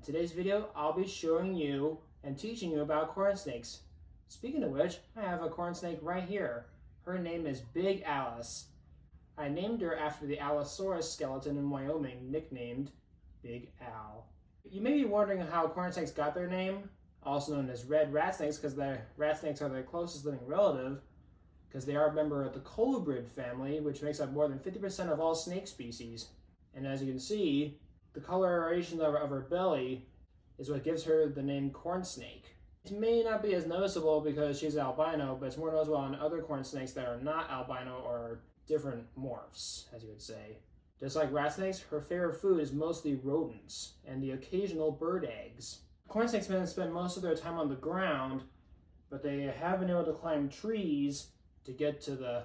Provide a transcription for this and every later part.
today's video, I'll be showing you and teaching you about corn snakes. Speaking of which, I have a corn snake right here. Her name is Big Alice. I named her after the Allosaurus skeleton in Wyoming, nicknamed Big Al. You may be wondering how corn snakes got their name, also known as red rat snakes, because the rat snakes are their closest living relative, because they are a member of the colubrid family, which makes up more than 50% of all snake species. And as you can see, the coloration of her belly is what gives her the name corn snake. It may not be as noticeable because she's albino, but it's more noticeable on other corn snakes that are not albino or different morphs, as you would say. Just like rat snakes, her favorite food is mostly rodents and the occasional bird eggs. Corn snakes spend most of their time on the ground, but they have been able to climb trees to get to the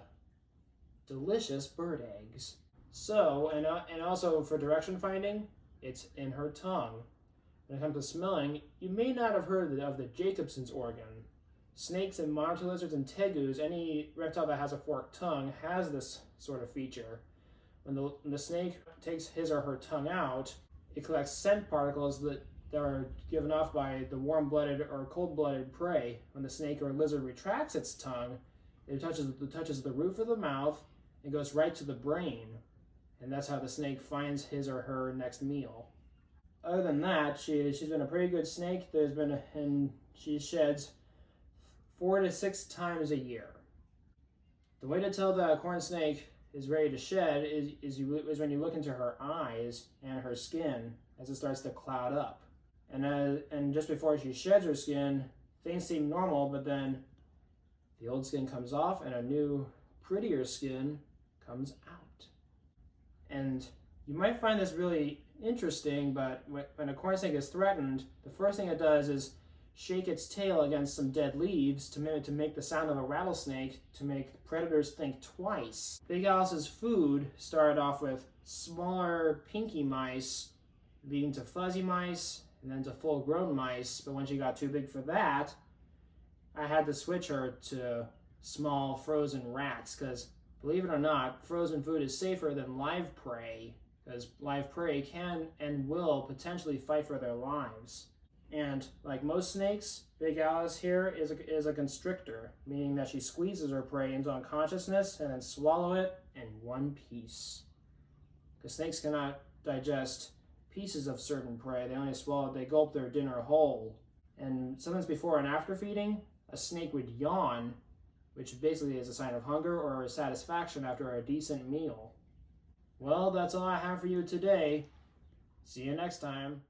delicious bird eggs. So, and also for direction finding, it's in her tongue. When it comes to smelling, you may not have heard of the Jacobson's organ. Snakes and monitor lizards and tegus, any reptile that has a forked tongue, has this sort of feature. When the snake takes his or her tongue out, it collects scent particles that are given off by the warm-blooded or cold-blooded prey. When the snake or lizard retracts its tongue, it touches the roof of the mouth and goes right to the brain. And that's how the snake finds his or her next meal. Other than that, she's been a pretty good snake. She sheds 4 to 6 times a year. The way to tell that a corn snake is ready to shed is when you look into her eyes and her skin as it starts to cloud up. And just before she sheds her skin, things seem normal, but then the old skin comes off and a new, prettier skin comes out. And you might find this really interesting, but when a corn snake is threatened, the first thing it does is shake its tail against some dead leaves to make the sound of a rattlesnake to make predators think twice. Big Alice's food started off with smaller pinky mice, leading to fuzzy mice, and then to full-grown mice, but when she got too big for that, I had to switch her to small frozen rats, because believe it or not, frozen food is safer than live prey, because live prey can and will potentially fight for their lives. And like most snakes, Big Alice here is a constrictor, meaning that she squeezes her prey into unconsciousness and then swallow it in one piece. Because snakes cannot digest pieces of certain prey, they gulp their dinner whole. And sometimes before and after feeding, a snake would yawn, which basically is a sign of hunger or satisfaction after a decent meal. Well, that's all I have for you today. See you next time.